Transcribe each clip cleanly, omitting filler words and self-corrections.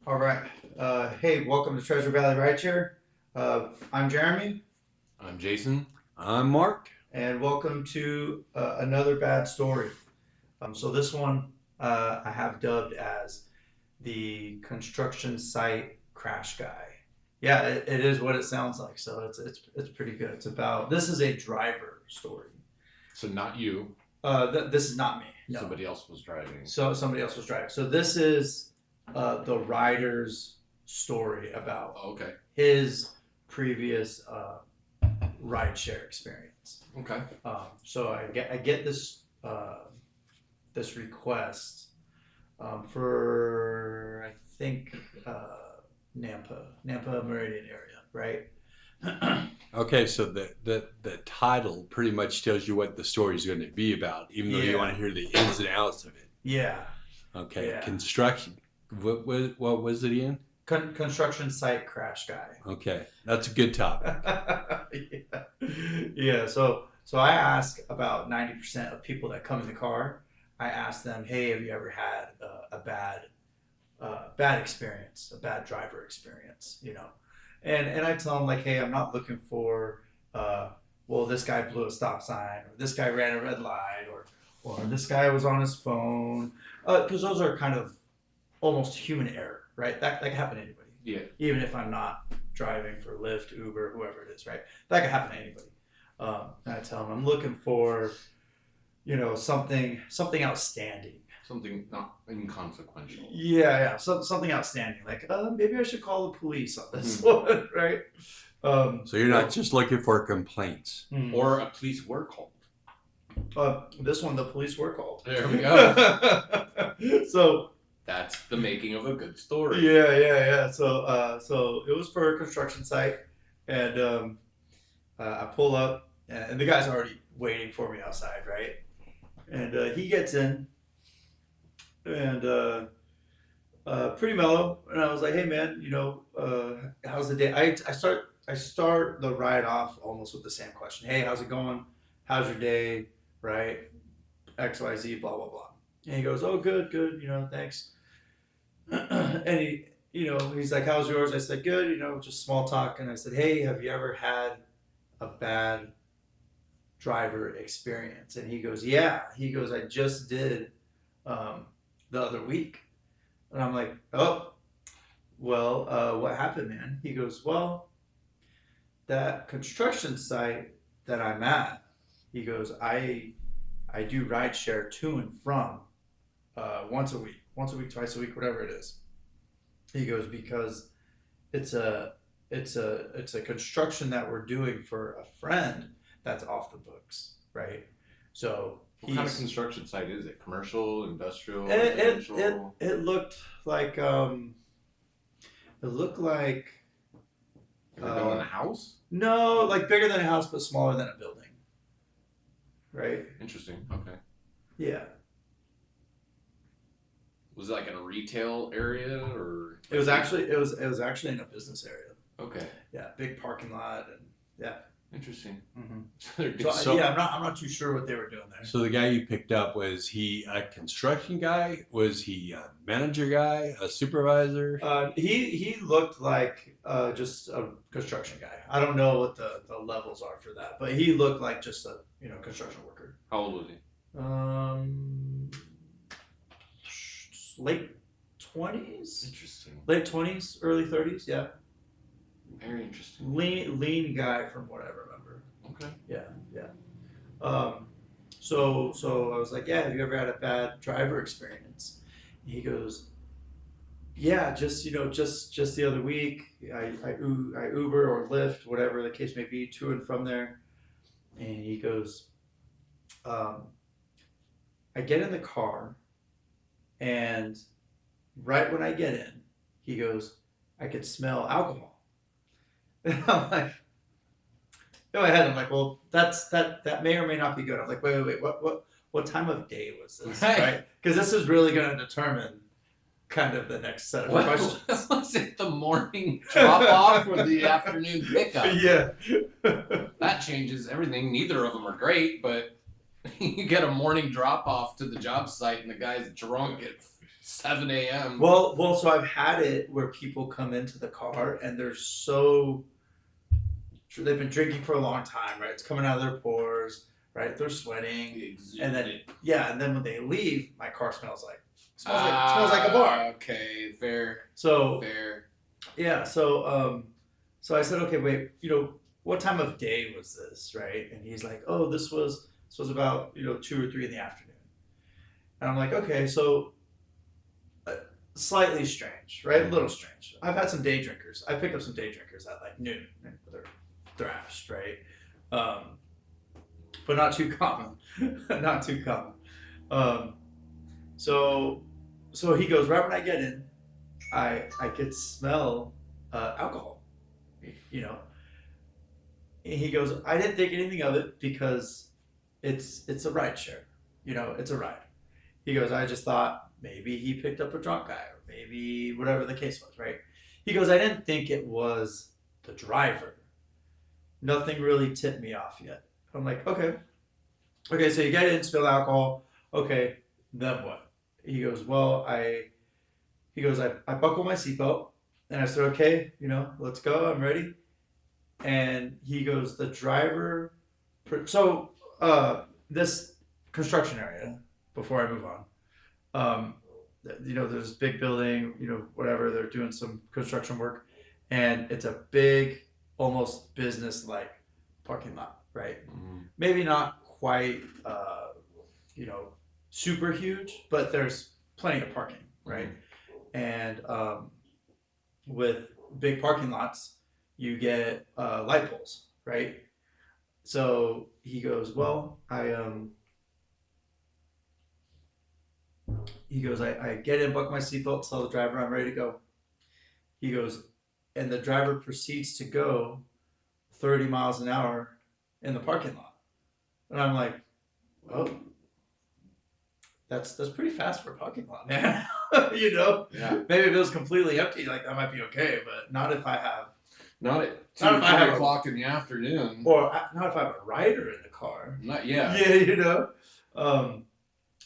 All right. Hey, welcome to Treasure Valley Rideshare. I'm Jeremy, I'm Jason. I'm Mark. and welcome to another bad story. So this one I have dubbed as the construction site crash guy. Yeah, it is what it sounds like. So it's pretty good. This is a driver story. So not you. This is not me. No. Somebody else was driving. So somebody else was driving. So this is the rider's story about Okay. his previous rideshare experience. Okay. So I get this this request for I think Nampa Meridian area, right? Okay, so the title pretty much tells you what the story is going to be about, even though you want to hear the ins and outs of it. Yeah. Okay. Yeah. Construction. What was it again? Construction site crash guy. Okay, that's a good topic. Yeah. So I ask about 90% of people that come in the car. I ask them, "Hey, have you ever had a bad experience, a bad driver experience?" You know, and I tell them like, "Hey, I'm not looking for, well, this guy blew a stop sign, or this guy ran a red light, or this guy was on his phone," because those are kind of almost human error, right? That can happen to anybody. Yeah. Even if I'm not driving for Lyft, Uber, whoever it is, right? That can happen to anybody. And I tell them I'm looking for, something outstanding. Something not inconsequential. Yeah. So something outstanding, like maybe I should call the police on this one, right? So you're not just looking for complaints. Or a police were called. This one, the police were called. There we go. So that's the making of a good story. Yeah. So it was for a construction site, and I pull up, and the guy's already waiting for me outside, right? And he gets in, and pretty mellow. And I was like, "Hey, man, how's the day?" I start the ride off almost with the same question. "Hey, how's it going? How's your day? Right? X, Y, Z, blah, blah, blah." And he goes, "Oh, good, thanks." And he's like, "How's yours?" I said, "Good, just small talk." And I said, "Hey, have you ever had a bad driver experience?" And he goes, "Yeah." He goes, "I just did the other week." And I'm like, "Oh, well, what happened, man?" He goes, "Well, that construction site that I'm at," he goes, I do rideshare to and from once a week, twice a week, whatever it is." He goes, "Because it's a construction that we're doing for a friend that's off the books, right?" So what kind of construction site is it? Commercial, industrial, residential? It looked like They were building a house? No, like bigger than a house but smaller than a building. Right? Interesting. Okay. Yeah. Was it like in a retail area or? It was actually in a business area. Okay. Yeah, big parking lot, and yeah. Interesting. Mm-hmm. So I'm not too sure what they were doing there. So the guy you picked up, was he a construction guy? Was he a manager guy? A supervisor? He looked like just a construction guy. I don't know what the levels are for that, but he looked like just a construction worker. How old was he? Late 20s. Interesting. Late 20s, early 30s. Yeah. Very interesting. Lean guy from what I remember. Okay. Yeah. So I was like, "Yeah, have you ever had a bad driver experience?" And he goes, "Yeah, just the other week, I Uber or Lyft, whatever the case may be, to and from there." And he goes, "I get in the car, and right when I get in, he goes, I could smell alcohol." And I'm like, in my head, I'm like, "Well, that may or may not be good." I'm like, wait, what time of day was this, right? Because this is really going to determine kind of the next set of questions. Was it the morning drop off or the afternoon pickup? Yeah. That changes everything. Neither of them are great, but you get a morning drop off to the job site and the guy's drunk at 7 a.m. Well, so I've had it where people come into the car and they've been drinking for a long time, right? It's coming out of their pores, right? They're sweating, and then when they leave, my car smells like a bar. Okay, fair. So Fair. yeah, so I said, okay, wait, what time of day was this, right? And he's like, oh, this was about 2 or 3 in the afternoon, and I'm like, okay, so slightly strange, right? A little strange. I've had some day drinkers. I picked up some day drinkers at like noon. And they're thrashed, right? But not too common. Not too common. Um, so he goes, right when I get in, I could smell alcohol, you know. And he goes, I didn't think anything of it because it's a ride share, it's a ride. He goes, I just thought maybe he picked up a drunk guy or maybe whatever the case was, right? He goes, I didn't think it was the driver. Nothing really tipped me off yet. I'm like, okay. Okay, so you get in, spill alcohol. Okay, then what? He goes, I buckled my seatbelt and I said, okay, let's go. I'm ready. And he goes, the driver. So, this construction area, before I move on, there's this big building, whatever, they're doing some construction work, and it's a big, almost business-like parking lot, right? Mm-hmm. Maybe not quite, super huge, but there's plenty of parking, right? And with big parking lots, you get light poles, right? So he goes, I get in, buckle my seatbelt, tell the driver I'm ready to go. He goes, and the driver proceeds to go 30 miles an hour in the parking lot. And I'm like, oh, that's pretty fast for a parking lot, man. Yeah. Maybe if it was completely empty, like that might be okay, but not if I have. Not at 2 Not or if I have 3 o'clock in the afternoon. Or not if I have a rider in the car. Not yet. Yeah.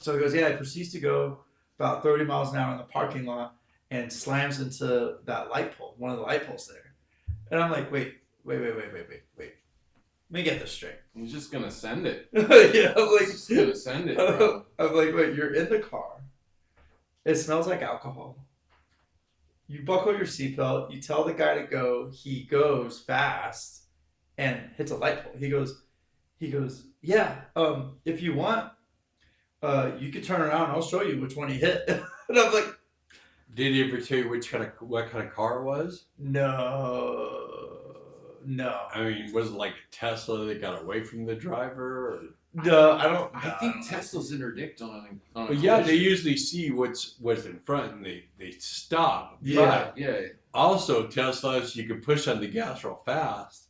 So he goes, yeah, he proceeds to go about 30 miles an hour in the parking lot and slams into that light pole, one of the light poles there. And I'm like, wait. Let me get this straight. He's just gonna send it. Yeah, I'm like, He's just gonna send it, bro. I'm like, wait, you're in the car. It smells like alcohol. You buckle your seatbelt. You tell the guy to go. He goes fast and hits a light pole. He goes, yeah. If you want, you could turn around. And I'll show you which one he hit. And I'm like, did he ever tell you what kind of car it was? no. I mean, was it like a Tesla that got away from the driver? Or? No, I don't. I think Teslas interdict on a But yeah, they collision. usually see what's in front and they stop. Yeah. But Yeah. also, Teslas, you can push on the gas real fast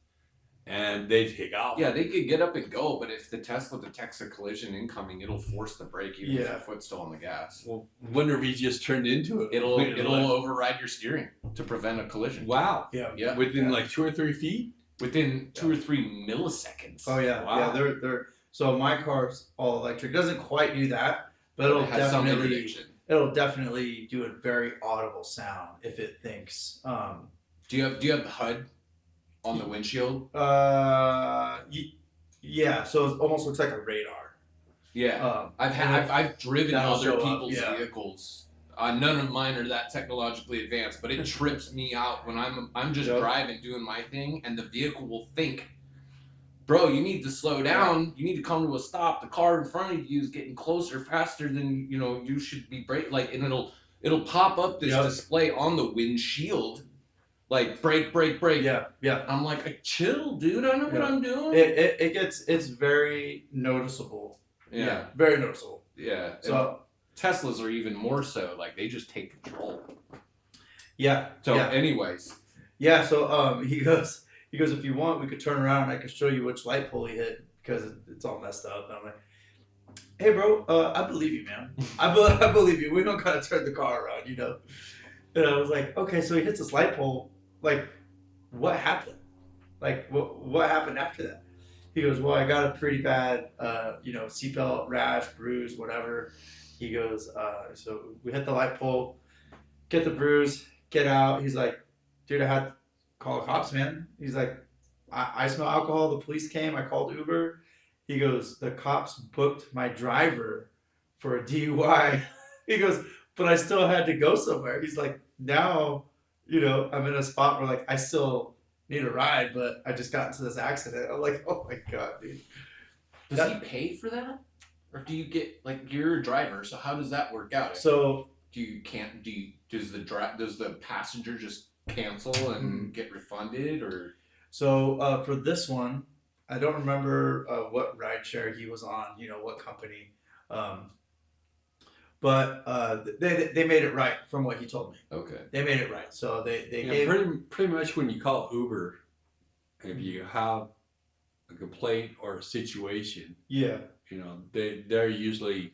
and they take off. Yeah, they could get up and go, but if the Tesla detects a collision incoming, it'll force the brake even if Yeah. the foot's still on the gas. Well, wonder if he just turned into it. It'll override your steering to prevent a collision. Wow. Yeah. Within like 2 or 3 feet? Within 2 or 3 milliseconds. Oh yeah, Wow. yeah. They're so my car's all electric. Doesn't quite do that, but It has some interdiction. it'll definitely do a very audible sound if it thinks. Do you have HUD on the windshield? Yeah. So it almost looks like a radar. Yeah. And I've driven that'll other show up, people's yeah. vehicles. None of mine are that technologically advanced, but it trips me out when I'm just Yep. driving, doing my thing, and the vehicle will think, "Bro, you need to slow down. You need to come to a stop. The car in front of you is getting closer, faster than you should be brake." Like, and it'll pop up this Yep. display on the windshield, like brake. Yeah. I'm like, chill, dude. I know what Yeah. I'm doing. It's very noticeable. Yeah. Very noticeable. Yeah. So Teslas are even more so. Like, they just take control. yeah. So, yeah. anyways. Yeah, so he goes, if you want, we could turn around and I can show you which light pole he hit because it's all messed up. And I'm like, hey, bro, I believe you, man. I believe you. We don't gotta turn the car around, And I was like, okay, so he hits this light pole. Like, what happened? Like, what happened after that? He goes, well, I got a pretty bad, seatbelt rash, bruise, whatever. he goes, so we hit the light pole, get the bruise, get out. He's like, dude, I had to call the cops, man. He's like, I smell alcohol. The police came. I called Uber. He goes, the cops booked my driver for a DUI. He goes, but I still had to go somewhere. He's like, now, I'm in a spot where like I still need a ride, but I just got into this accident. I'm like, oh my God, dude. Does he pay for that? Or do you get, like, you're a driver, so how does that work out? So does the passenger just cancel and get refunded, or? So for this one, I don't remember what rideshare he was on, what company, um, but they made it right from what he told me. Okay. They made it right. So they Yeah, gave pretty much when you call Uber, if you have a complaint or a situation, yeah they're usually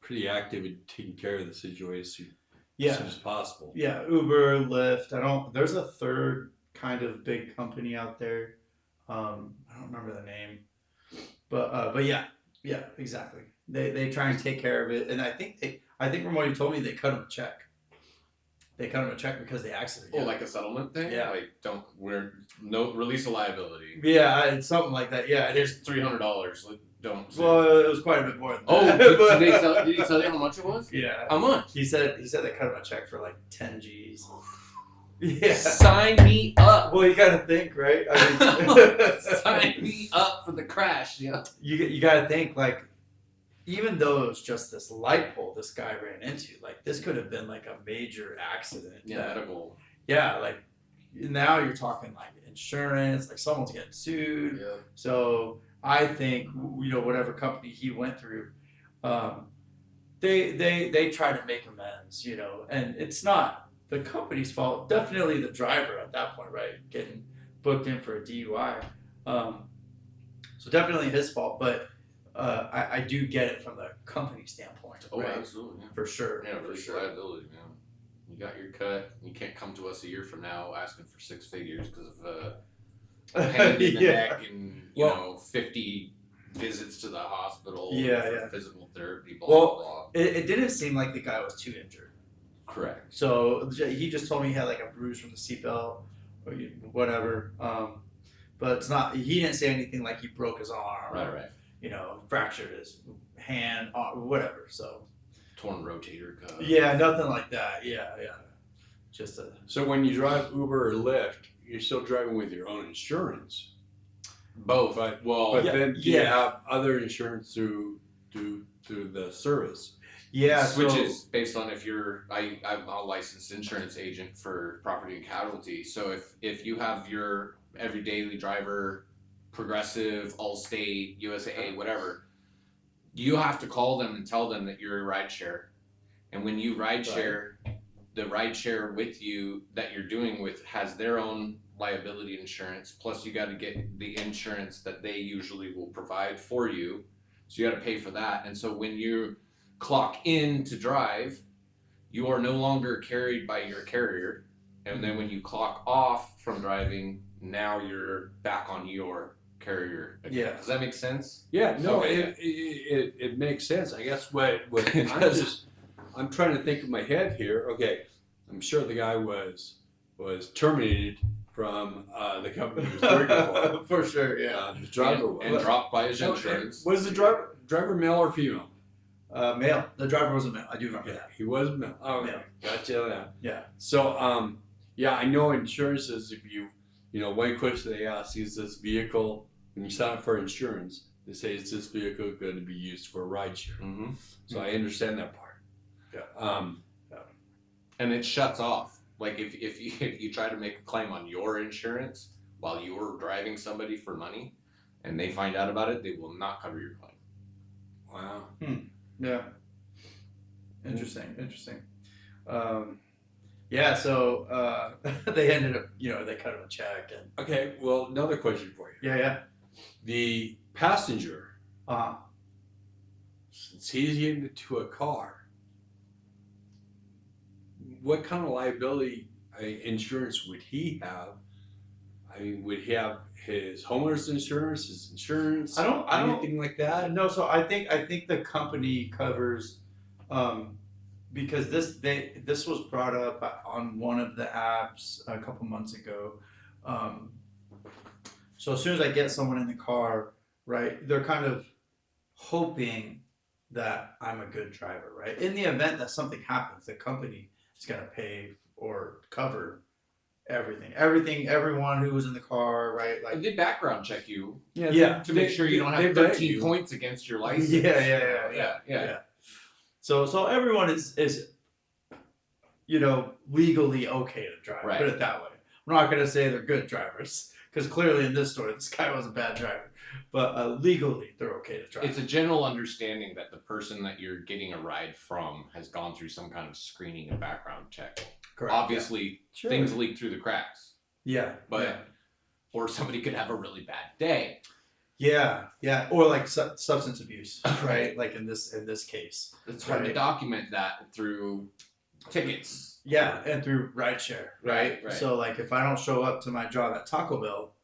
pretty active in taking care of the situation as soon as possible. yeah Uber, Lyft. There's a third kind of big company out there. I don't remember the name, but yeah exactly. They try and take care of it, and I think from what he told me, they cut him a check. They cut him a check because they accident. Oh, like a settlement thing? Yeah. Like, no release of liability. Yeah, it's something like that. Yeah, it is. Here's $300. Don't. Well, it was quite a bit more than Oh, that. did he tell you how much it was? Yeah. How much? He said they cut him a check for like 10 G's. Yeah. Sign me up. Well, you gotta think, right? I mean, Sign me up for the crash. Yeah. you gotta think, like, even though it was just this light pole this guy ran into, like, this could have been like a major accident. Yeah, medical. Yeah, like now you're talking like insurance, like someone's getting sued. Yeah. So I think whatever company he went through, they try to make amends, and it's not the company's fault. Definitely the driver at that point, right? Getting booked in for a DUI. So definitely his fault, but I do get it from the company standpoint. Oh, right? absolutely. Yeah. For sure. Yeah, for for sure. Liability, man. You got your cut. You can't come to us a year from now asking for 6 figures because of pain in the neck and 50 visits to the hospital. For physical therapy. Blah Well, blah. It didn't seem like the guy was too injured. Correct. So he just told me he had like a bruise from the seatbelt or whatever. But it's not. He didn't say anything like he broke his arm. Right. Fractured his hand, arm, whatever. So. Torn rotator cuff. Yeah, nothing like that. Yeah. Just a. So when you drive Uber or Lyft, you're still driving with your own insurance. Both. But Yeah, then do you have other insurance through the service? Yeah, switches based on if I'm a licensed insurance agent for property and casualty. So if you have your every daily driver, Progressive, Allstate, USAA, whatever, you have to call them and tell them that you're a rideshare. And when you rideshare, the rideshare with you that you're doing with has their own liability insurance. Plus, you got to get the insurance that they usually will provide for you. So you got to pay for that. And so when you clock in to drive, you are no longer carried by your carrier. And then when you clock off from driving, now you're back on your carrier again. Yeah. Does that make sense? Yeah, no, Okay. it makes sense. I guess what I'm trying to think in my head here. Okay, I'm sure the guy was terminated from the company he was working for. For sure, yeah. The driver and dropped by his insurance. Was the driver male or female? Male. The driver was a male. I do remember that. He was male. Oh, Male. Gotcha now. Yeah. So, I know insurances, if one question they ask, is this vehicle, when you sign up for insurance, they say, is this vehicle going to be used for rideshare? Mm-hmm. So I understand that part. Yeah. And it shuts off. Like if you try to make a claim on your insurance while you're driving somebody for money, and they find out about it, they will not cover your claim. Wow. Yeah. Interesting. Yeah, so they ended up, they cut him a check and. Okay, well, another question for you. Yeah. The passenger, Uh-huh. since he's getting into a car, what kind of liability insurance would he have? I mean, would he have his homeowner's insurance, his insurance, I don't- anything like that? No, so I think the company covers Because this was brought up on one of the apps a couple months ago. Um, so as soon as I get someone in the car, right, they're kind of hoping that I'm a good driver, right? In the event that something happens, the company is going to pay or cover everyone who was in the car, right? Like, They background check you yeah, to make sure you don't have 13 points against your license. Yeah. So everyone is legally okay to drive. Right. Put it that way. We're not going to say they're good drivers because clearly in this story, this guy was a bad driver. But legally, they're okay to drive. It's a general understanding that the person that you're getting a ride from has gone through some kind of screening and background check. Correct. Obviously, Sure. things leak through the cracks. Yeah. But or somebody could have a really bad day. Yeah. Or like substance abuse, right? Like in this case. It's hard to document that through tickets. Yeah, and through Rideshare, right? Right. So like if I don't show up to my job at Taco Bell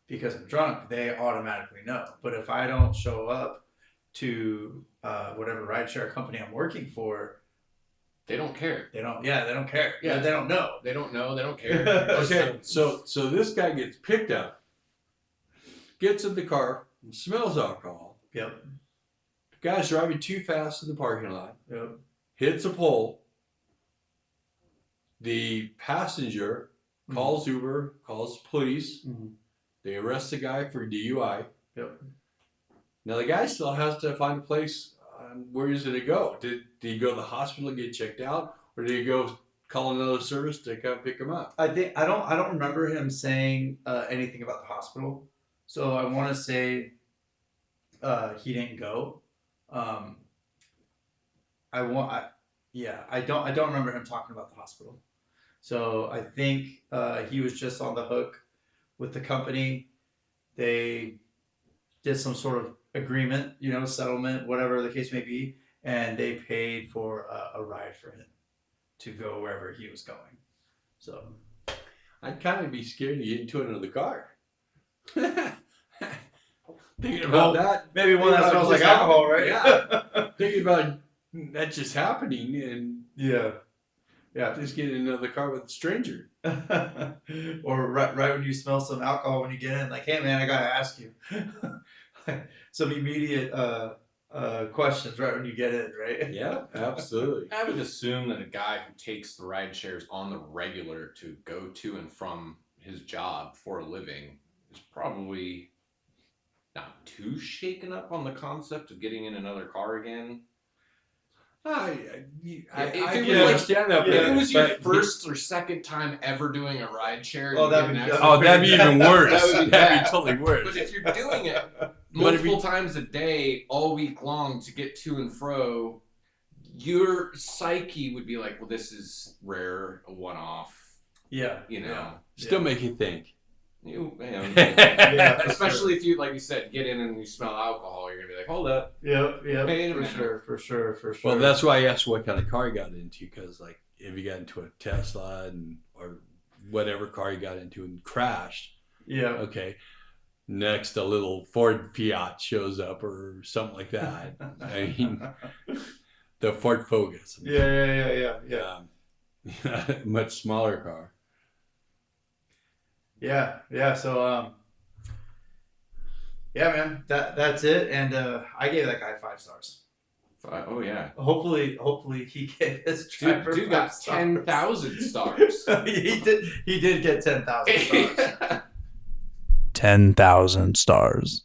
because I'm drunk, they automatically know. But if I don't show up to whatever rideshare company I'm working for, they don't care. They don't care. Yeah, they don't know. They don't know. They don't care. Okay, so this guy gets picked up, gets in the car, and smells alcohol. Yep. The guy's driving too fast in the parking lot. Yep. Hits a pole. The passenger calls Uber, calls police. Mm-hmm. They arrest the guy for DUI. Yep. Now the guy still has to find a place. Where is it to go? Did he go to the hospital and get checked out, or did he go call another service to come pick him up? I don't remember him saying anything about the hospital, so I want to say he didn't go. I don't remember him talking about the hospital. So I think he was just on the hook with the company. They did some sort of agreement, settlement, whatever the case may be, and they paid for a ride for him to go wherever he was going. So I'd kind of be scared to get into another car. Thinking about that. Maybe one that smells like alcohol, right? Yeah. Thinking about that just happening and yeah. Just get in another car with a stranger. Or right when you smell some alcohol when you get in, like, hey man, I gotta ask you. Some immediate questions right when you get in, right? Yeah, absolutely. I would assume that a guy who takes the ride shares on the regular to go to and from his job for a living is probably not too shaken up on the concept of getting in another car again. I understand that. If it was your first or second time ever doing a ride share, that'd be even worse. That would be That'd be totally worse. But if you're doing it multiple times a day, all week long to get to and fro, your psyche would be like, well, this is rare, a one-off. Yeah. Still make you think. Especially if you, like you said, get in and you smell alcohol, you're gonna be like, hold up. Yep. Wait a For minute. sure. Well, that's why I asked what kind of car he got into, because like if he got into a Tesla or whatever car he got into and crashed. Yeah. Okay. Next, a little Ford Fiat shows up or something like that. I mean, the Ford Focus. Yeah. Much smaller car. Yeah. So, yeah, man, that's it. And I gave that guy 5 stars. Oh yeah. Hopefully he gave his driver Dude got 5 10,000 stars. He did get 10,000 stars. 10,000 stars.